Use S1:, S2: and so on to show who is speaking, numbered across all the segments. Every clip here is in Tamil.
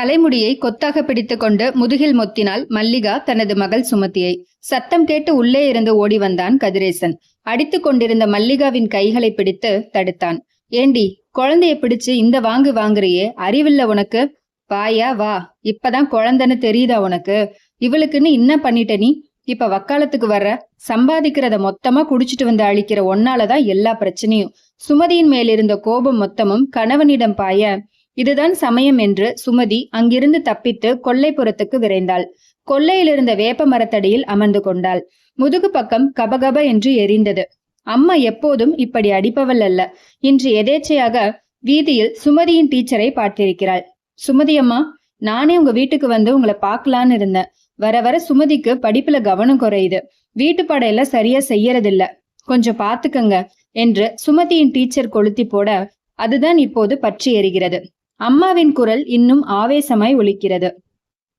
S1: தலைமுடியை கொத்தாக பிடித்துக்கொண்டு முதுகில் மொத்தினாள் மல்லிகா தனது மகள் சுமதியை. சத்தம் கேட்டு உள்ளே இருந்து ஓடி வந்தான் கதிரேசன். அடித்துக் கொண்டிருந்த மல்லிகாவின் கைகளை பிடித்து தடுத்தான். ஏண்டி, குழந்தைய பிடிச்சு இந்த வாங்கு வாங்குறியே, அறிவில்ல உனக்கு? வாயா வா, இப்பதான் குழந்தைன்னு தெரியுதா உனக்கு? இவளுக்குன்னு என்ன பண்ணிட்ட நீ? இப்ப வக்காலத்துக்கு வர்ற? சம்பாதிக்கிறத மொத்தமா குடிச்சிட்டு வந்து அழிக்கிற ஒன்னாலதான் எல்லா பிரச்சனையும். சுமதியின் மேலிருந்த கோபம் மொத்தமும் கணவனிடம் பாய, இதுதான் சமயம் என்று சுமதி அங்கிருந்து தப்பித்து கொல்லைப்புறத்துக்கு விரைந்தாள். கொல்லையிலிருந்த வேப்ப மரத்தடியில் அமர்ந்து கொண்டாள். முதுகு பக்கம் கபகப என்று எரிந்தது. அம்மா எப்போதும் இப்படி அடிப்பவள் அல்ல. இன்று எதேச்சையாக வீதியில் சுமதியின் டீச்சரை பார்த்திருக்கிறாள். சுமதி அம்மா, நானே உங்க வீட்டுக்கு வந்து உங்களை பார்க்கலான்னு இருந்தேன். வர வர சுமதிக்கு படிப்புல கவனம் குறையுது. வீட்டு படையெல்லாம் சரியா செய்யறதில்ல, கொஞ்சம் பாத்துக்கங்க என்று சுமதியின் டீச்சர் கொளுத்தி போட, அதுதான் இப்போது பற்றி எரிகிறது. அம்மாவின் குரல் இன்னும் ஆவேசமாய் ஒலிக்கிறது.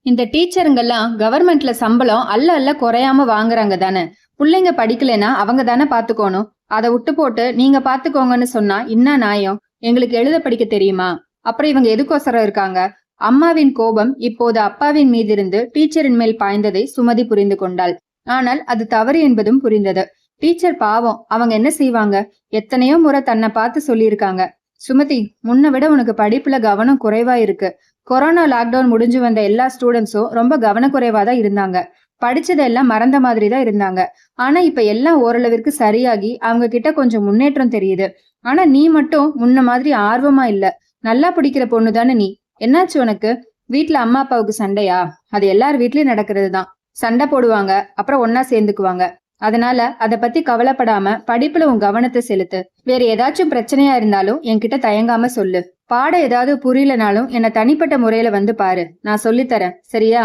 S1: இந்த டீச்சருங்கெல்லாம் கவர்மெண்ட்ல சம்பளம் அல்ல குறையாம வாங்குறாங்க தானே. பிள்ளைங்க படிக்கலைன்னா அவங்க தானே பாத்துக்கோணும். அதை விட்டு போட்டு நீங்க பாத்துக்கோங்கன்னு சொன்னா என்ன நியாயம்? எங்களுக்கு எழுத படிக்க தெரியுமா? அப்புறம் இவங்க எதுக்கோசரம் இருக்காங்க? அம்மாவின் கோபம் இப்போது அப்பாவின் மீதிருந்து டீச்சரின் மேல் பாய்ந்ததை சுமதி புரிந்து கொண்டாள். ஆனால் அது தவறு என்பதும் புரிந்தது. டீச்சர் பாவம், அவங்க என்ன செய்வாங்க? எத்தனையோ முறை தன்னை பார்த்து சொல்லியிருக்காங்க, சுமதி, முன்ன விட உனக்கு படிப்புல கவனம் குறைவா இருக்கு. கொரோனா லாக்டவுன் முடிஞ்சு வந்த எல்லா ஸ்டூடெண்ட்ஸும் ரொம்ப கவனக்குறைவா தான் இருந்தாங்க. படிச்சதெல்லாம் மறந்த மாதிரி தான் இருந்தாங்க. ஆனா இப்ப எல்லாம் ஓரளவிற்கு சரியாகி அவங்க கிட்ட கொஞ்சம் முன்னேற்றம் தெரியுது. ஆனா நீ மட்டும் முன்ன மாதிரி ஆர்வமா இல்ல. நல்லா பிடிக்கிற பொண்ணு தானே நீ. என்னாச்சு உனக்கு? வீட்டுல அம்மா அப்பாவுக்கு சண்டையா? அது எல்லார் வீட்லயும் நடக்கிறது தான். சண்டை போடுவாங்க, அப்புறம் ஒன்னா சேர்ந்துக்குவாங்க. அதனால அத பத்தி கவலைப்படாம படிப்புல உன் கவனத்தை செலுத்து. வேற ஏதாச்சும் பிரச்சனையா இருந்தாலும் என்கிட்ட தயங்காம சொல்லு. பாடம் ஏதாவது புரியலனாலும் என்னை தனிப்பட்ட முறையில வந்து பாரு, நான் சொல்லித்தரேன், சரியா?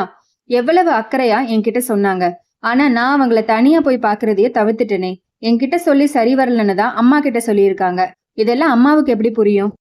S1: எவ்வளவு அக்கறையா என்கிட்ட சொன்னாங்க. ஆனா நான் அவங்கள தனியா போய் பாக்குறதையே தவிர்த்துட்டேனே. என்கிட்ட சொல்லி சரி வரலன்னு தான் அம்மா கிட்ட சொல்லியிருக்காங்க. இதெல்லாம் அம்மாவுக்கு எப்படி புரியும்?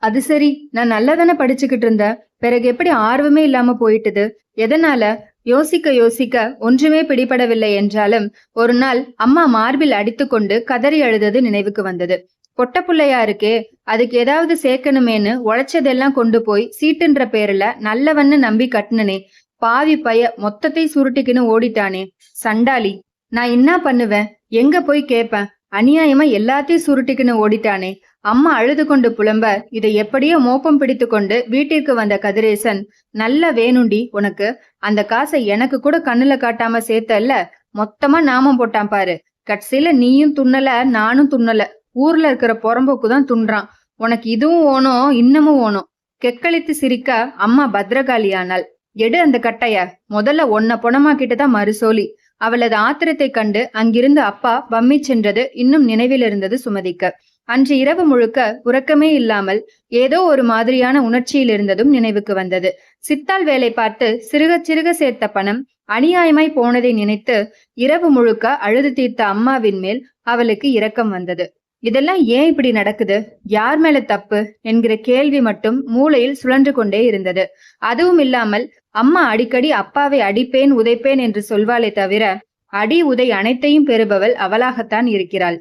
S1: அது சரி, நான் நல்லதானே படிச்சுக்கிட்டு இருந்த, பிறகு எப்படி ஆர்வமே இல்லாம போயிட்டுது? எதனால? யோசிக்க யோசிக்க ஒன்றுமே பிடிபடவில்லை என்றாலும் ஒரு நாள் அம்மா மார்பில் அடித்துக்கொண்டு கதறி அழுதது நினைவுக்கு வந்தது. பொட்ட புள்ளையா இருக்கே, அதுக்கு ஏதாவது சேர்க்கணுமேனு உழைச்சதெல்லாம் கொண்டு போய் சீட்டுன்ற பேர்ல நல்லவன்னு நம்பி கட்டுனனே. பாவி பைய மொத்தத்தை சுருட்டிக்கின்னு ஓடிட்டானே, சண்டாளி. நான் என்ன பண்ணுவேன்? எங்க போய் கேட்பேன்? அநியாயமா எல்லாத்தையும் சுருட்டிக்கின்னு ஓடிட்டானே. அம்மா அழுது கொண்டு புலம்ப, இதை எப்படியோ மோப்பம் பிடித்து கொண்டு வீட்டிற்கு வந்த கதிரேசன், நல்லா வேணுண்டி உனக்கு, அந்த காசை எனக்கு கூட கண்ணுல காட்டாம சேர்த்தல்ல, மொத்தமா நாமம் போட்டான் பாரு. கட்சியில நீயும் துண்ணல, நானும் துண்ணல, ஊர்ல இருக்கிற புறம்போக்கு தான் துண்றான். உனக்கு இதுவும் ஓணும், இன்னமும் ஓணும். கெக்களித்து சிரிக்க அம்மா பத்ரகாளியானாள். எடு அந்த கட்டைய, முதல்ல ஒன்ன பொணமாக்கிட்டுதான் மறுசோலி. அவளது ஆத்திரத்தை கண்டு அங்கிருந்து அப்பா பம்மி சென்றது இன்னும் நினைவில் இருந்தது சுமதிக்கு. அன்று இரவு முழுக்க உறக்கமே இல்லாமல் ஏதோ ஒரு மாதிரியான உணர்ச்சியில் இருந்ததும் நினைவுக்கு வந்தது. சித்தால் வேலை பார்த்து சிறுக சிறுக சேர்த்த பணம் அநியாயமாய் போனதை நினைத்து இரவு முழுக்க அழுது தீர்த்த அம்மாவின் மேல் அவளுக்கு இரக்கம் வந்தது. இதெல்லாம் ஏன் இப்படி நடக்குது? யார் மேல தப்பு என்கிற கேள்வி மட்டும் மூளையில் சுழன்று கொண்டே இருந்தது. அதுவும் இல்லாமல் அம்மா அடிக்கடி அப்பாவை அடிப்பேன் உதைப்பேன் என்று சொல்வாளே தவிர அடி உதை அனைத்தையும் பெறுபவள் அவளாகத்தான் இருக்கிறாள்.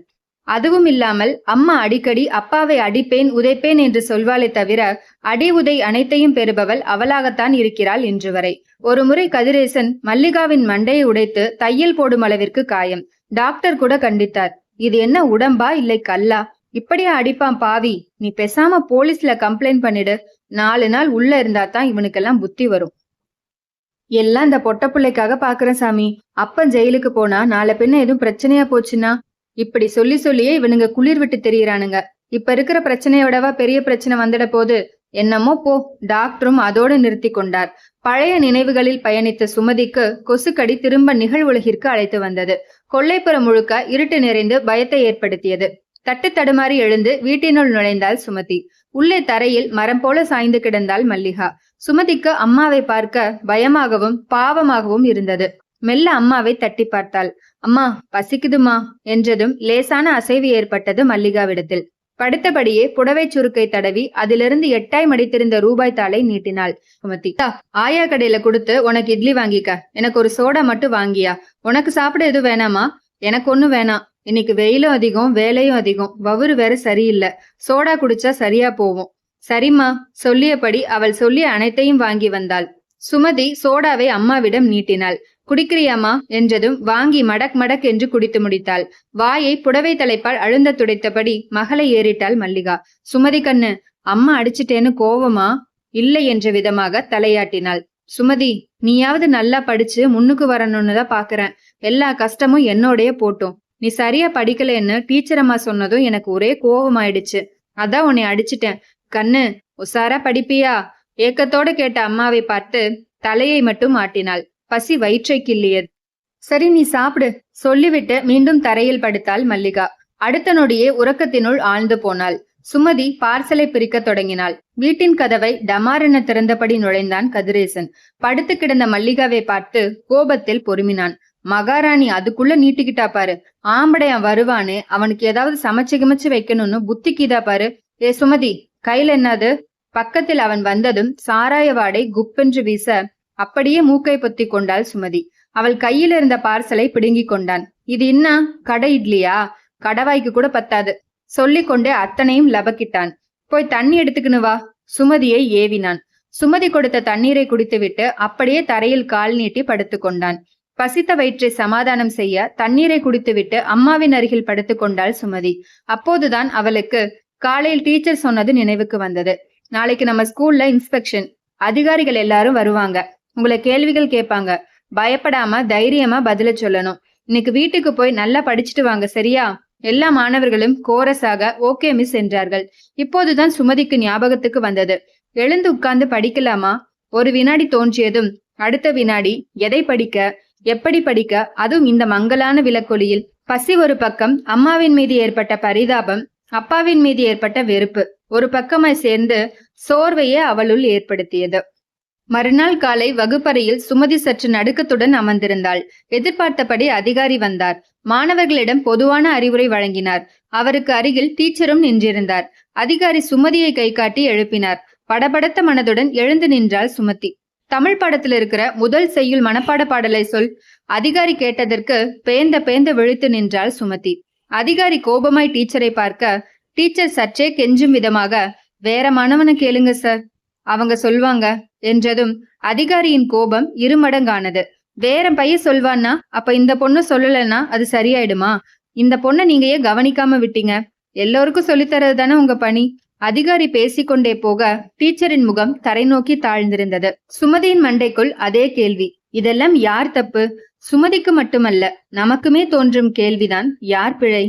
S1: அதுவும் இல்லாமல் அம்மா அடிக்கடி அப்பாவை அடிப்பேன் உதைப்பேன் என்று சொல்வாளே தவிர அடி உதை அனைத்தையும் பெறுபவள் அவளாகத்தான் இருக்கிறாள் இன்று வரை. ஒரு முறை கதிரேசன் மல்லிகாவின் மண்டையை உடைத்து தையல் போடும் அளவிற்கு காயம். டாக்டர் கூட கண்டித்தார். இது என்ன உடம்பா இல்லை கல்லா? இப்படியா அடிப்பான் பாவி? நீ பேசாம போலீஸ்ல கம்ப்ளைண்ட் பண்ணிடு. 4 நாள் உள்ள இருந்தா தான் இவனுக்கெல்லாம் புத்தி வரும். எல்லாம் இந்த பொட்ட பிள்ளைக்காக பாக்குறேன் சாமி. அப்பன் ஜெயிலுக்கு போனா நாளை பின்ன எதுவும் பிரச்சனையா போச்சுன்னா? இப்படி சொல்லி சொல்லியே இவனுங்க குளிர் விட்டு தெரியறானுங்க. இப்ப இருக்கிற பிரச்சனையோடவா பெரிய பிரச்சனை வந்துட போது? என்னமோ போ. டாக்டரும் அதோடு நிறுத்தி கொண்டார். பழைய நினைவுகளில் பயணித்த சுமதிக்கு கொசுக்கடி திரும்ப நிகழ்வுலகிற்கு அழைத்து வந்தது. கொல்லைப்புறம் முழுக்க இருட்டு நிறைந்து பயத்தை ஏற்படுத்தியது. தட்டு தடுமாறி எழுந்து வீட்டினுள் நுழைந்தாள் சுமதி. உள்ளே தரையில் மரம் போல சாய்ந்து கிடந்தாள் மல்லிகா. சுமதிக்கு அம்மாவை பார்க்க பயமாகவும் பாவமாகவும் இருந்தது. மெல்ல அம்மாவை தட்டி பார்த்தாள். அம்மா, பசிக்குதுமா என்றதும் லேசான அசைவு ஏற்பட்டது மல்லிகாவிடத்தில். படுத்தபடியே புடவை சுருக்கை தடவி அதிலிருந்து 8ஆய் மடித்திருந்த ரூபாய் தாளை நீட்டினாள் சுமதி. ஆயா கடையில கொடுத்து உனக்கு இட்லி வாங்கிக்க. எனக்கு ஒரு சோடா மட்டும் வாங்கியா? உனக்கு சாப்பிட எதுவும் வேணாமா? எனக்கு ஒண்ணும் வேணாம். இன்னைக்கு வெயிலும் அதிகம், வேலையும் அதிகம், வவுறு வேற சரியில்லை. சோடா குடிச்சா சரியா போவோம். சரிம்மா. சொல்லியபடி அவள் சொல்லிய அனைத்தையும் வாங்கி வந்தாள். சுமதி சோடாவை அம்மாவிடம் நீட்டினாள். குடிக்கிறியாம்மா என்றதும் வாங்கி மடக் மடக் என்று குடித்து முடித்தாள். வாயை புடவை தலைப்பால் அழுந்த துடைத்தபடி மகளை ஏறிட்டாள் மல்லிகா. சுமதி கண்ணு, அம்மா அடிச்சிட்டேன்னு கோவமா? இல்லை என்ற விதமாக தலையாட்டினாள். சுமதி, நீயாவது நல்லா படிச்சு முன்னுக்கு வரணும்னு தான் பாக்குறேன். எல்லா கஷ்டமும் என்னோடய போட்டும். நீ சரியா படிக்கலன்னு டீச்சர் அம்மா சொன்னதும் எனக்கு ஒரே கோவமாயிடுச்சு. அதான் உன்னை அடிச்சிட்டேன். கண்ணு, உசாரா படிப்பியா? ஏக்கத்தோட கேட்ட அம்மாவை பார்த்து தலையை மட்டும் ஆட்டினாள். பசி வயிற்றை கிள்ளியது. சரி, நீ சாப்பிடு சொல்லிவிட்டு மீண்டும் தரையில் படுத்தாள் மல்லிகா. அடுத்த நொடியே உறக்கத்தினுள் ஆழ்ந்து போனாள். சுமதி பார்சலை பிரிக்க தொடங்கினாள். வீட்டின் கதவை டமாரென திறந்தபடி நுழைந்தான் கதிரேசன். படுத்து கிடந்த மல்லிகாவை பார்த்து கோபத்தில் பொறுமினான். மகாராணி அதுக்குள்ள நீட்டிக்கிட்டா பாரு. ஆம்படையான் வருவானு, அவனுக்கு ஏதாவது சமைச்சு கிமைச்சு வைக்கணும்னு புத்திக்குதா பாரு. ஏ சுமதி, கையில என்னது? பக்கத்தில் அவன் வந்ததும் சாராய வாடை குப்பென்று வீச அப்படியே மூக்கை பொத்தி கொண்டாள் சுமதி. அவள் கையில் இருந்த பார்சலை பிடுங்கி கொண்டான். இது என்ன, கடை இட்லியா? கடவாய்க்கு கூட பத்தாது. சொல்லிக்கொண்டே அத்தனையும் லபக்கிட்டான். போய் தண்ணி எடுத்துக்கினு வா. சுமதியை ஏவினான். சுமதி கொடுத்த தண்ணீரை குடித்துவிட்டு அப்படியே தரையில் கால் நீட்டி படுத்து கொண்டான். பசித்த வயிற்றை சமாதானம் செய்ய தண்ணீரை குடித்துவிட்டு அம்மாவின் அருகில் படுத்து கொண்டாள் சுமதி. அப்போதுதான் அவளுக்கு காலையில் டீச்சர் சொன்னது நினைவுக்கு வந்தது. நாளைக்கு நம்ம ஸ்கூல்ல இன்ஸ்பெக்ஷன். அதிகாரிகள் எல்லாரும் வருவாங்க. உங்களை கேள்விகள் கேட்பாங்க. பயப்படாம தைரியமா பதில சொல்லணும். இன்னைக்கு வீட்டுக்கு போய் நல்லா படிச்சுட்டு வாங்க, சரியா? எல்லா மாணவர்களும் கோரஸாக ஓகே மிஸ் என்றார்கள். இப்போதுதான் சுமதிக்கு ஞாபகத்துக்கு வந்தது. எழுந்து உட்கார்ந்து படிக்கலாமா? ஒரு வினாடி தோன்றியதும் அடுத்த வினாடி எதை படிக்க, எப்படி படிக்க, அதுவும் இந்த மங்கலான விளக்கொலியில். பசி ஒரு பக்கம், அம்மாவின் மீது ஏற்பட்ட பரிதாபம், அப்பாவின் மீது ஏற்பட்ட வெறுப்பு ஒரு பக்கமாய் சேர்ந்து சோர்வையே அவளுள் ஏற்படுத்தியது. மறுநாள் காலை வகுப்பறையில் சுமதி சற்று நடுக்கத்துடன் அமர்ந்திருந்தாள். எதிர்பார்த்தபடி அதிகாரி வந்தார். மாணவர்களிடம் பொதுவான அறிவுரை வழங்கினார். அவருக்கு அருகில் டீச்சரும் நின்றிருந்தார். அதிகாரி சுமதியை கை காட்டி எழுப்பினார். படபடத்த மனதுடன் எழுந்து நின்றாள் சுமதி. தமிழ் பாடத்தில் இருக்கிற முதல் செய்யுள் மனப்பாட பாடலை சொல். அதிகாரி கேட்டதற்கு பேந்த பேந்த விழித்து நின்றாள் சுமதி. அதிகாரி கோபமாய் டீச்சரை பார்க்க, டீச்சர் சற்றே கெஞ்சும் விதமாக, வேற மாணவனை கேளுங்க சார், அவங்க சொல்வாங்க என்றதும் அதிகாரியின் கோபம் இருமடங்கானது. வேற பையன் சொல்வான்னா அப்ப இந்த பொண்ணு சொல்லலன்னா அது சரியாயிடுமா? இந்த பொண்ணை நீங்க ஏன் கவனிக்காம விட்டீங்க? எல்லோருக்கும் சொல்லித்தரது தானே உங்க பணி. அதிகாரி பேசிக்கொண்டே போக டீச்சரின் முகம் தரை நோக்கி தாழ்ந்திருந்தது. சுமதியின் மண்டைக்குள் அதே கேள்வி. இதெல்லாம் யார் தப்பு? சுமதிக்கு மட்டுமல்ல, நமக்குமே தோன்றும் கேள்விதான், யார் பிழை?